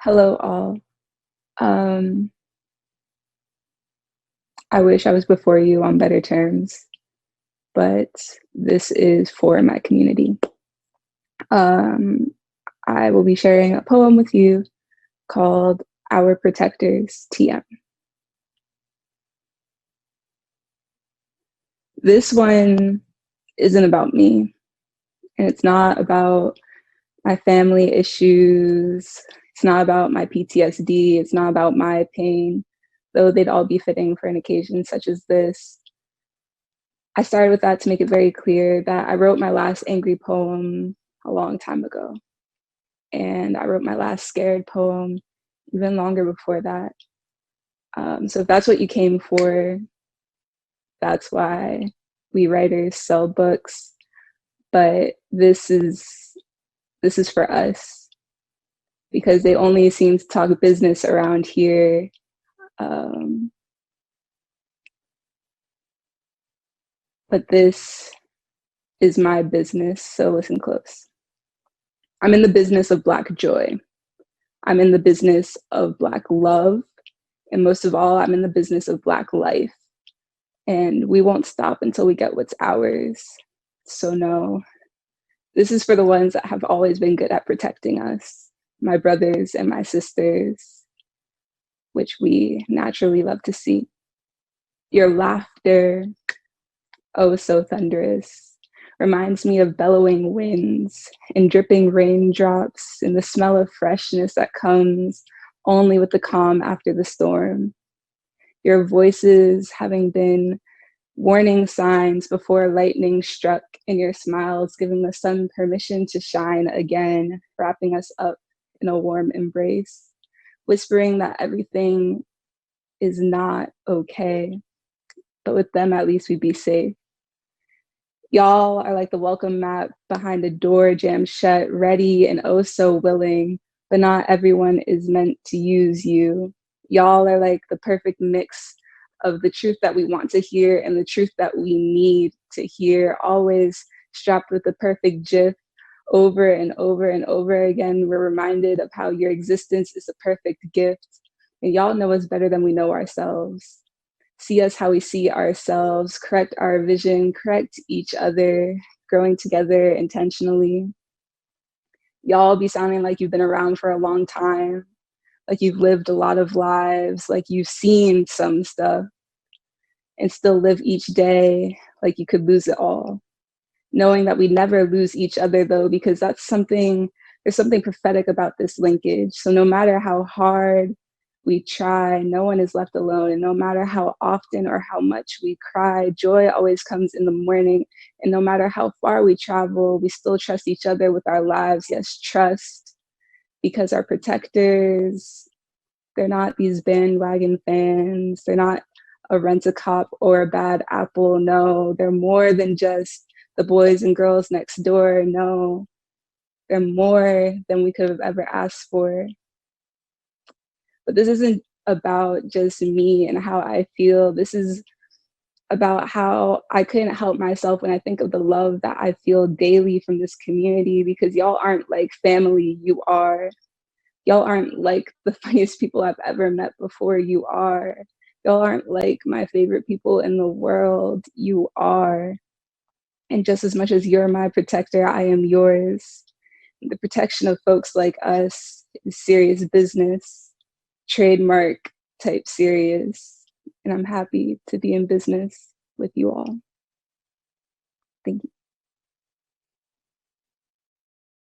Hello, all. Um, I wish I was before you on better terms, but this is for my community. Um, I will be sharing a poem with you called Our Protectors TM. This one isn't about me, and it's not about my family issues. It's not about my PTSD. It's not about my pain, though they'd all be fitting for an occasion such as this. I started with that to make it very clear that I wrote my last angry poem a long time ago. And I wrote my last scared poem even longer before that. So if that's what you came for, that's why we writers sell books. But this is for us because they only seem to talk business around here. But this is my business, so listen close. I'm in the business of Black joy. I'm in the business of Black love. And most of all, I'm in the business of Black life. And we won't stop until we get what's ours. So no, this is for the ones that have always been good at protecting us, my brothers and my sisters, which we naturally love to see. Your laughter, oh so thunderous, reminds me of bellowing winds and dripping raindrops and the smell of freshness that comes only with the calm after the storm. Your voices having been warning signs before lightning struck, and your smiles giving the sun permission to shine again, wrapping us up in a warm embrace, whispering that everything is not okay, but with them at least we'd be safe. Y'all are like the welcome mat behind a door jammed shut, ready and oh so willing, but not everyone is meant to use you. Y'all are like the perfect mix of the truth that we want to hear and the truth that we need to hear, always strapped with the perfect gif. Over and over and over again, we're reminded of how your existence is a perfect gift. And y'all know us better than we know ourselves. See us how we see ourselves, correct our vision, correct each other, growing together intentionally. Y'all be sounding like you've been around for a long time, like you've lived a lot of lives, like you've seen some stuff, and still live each day like you could lose it all. Knowing that we never lose each other though, because there's something prophetic about this linkage. So no matter how hard we try, no one is left alone. And no matter how often or how much we cry, joy always comes in the morning. And no matter how far we travel, we still trust each other with our lives. Yes, trust, because our protectors, they're not these bandwagon fans. They're not a rent-a-cop or a bad apple. No, they're more than just the boys and girls next door. No, they're more than we could have ever asked for. But this isn't about just me and how I feel. This is about how I couldn't help myself when I think of the love that I feel daily from this community, because y'all aren't like family, you are. Y'all aren't like the funniest people I've ever met before, you are. Y'all aren't like my favorite people in the world, you are. And just as much as you're my protector, I am yours. The protection of folks like us is serious business, trademark type serious. And I'm happy to be in business with you all. Thank you.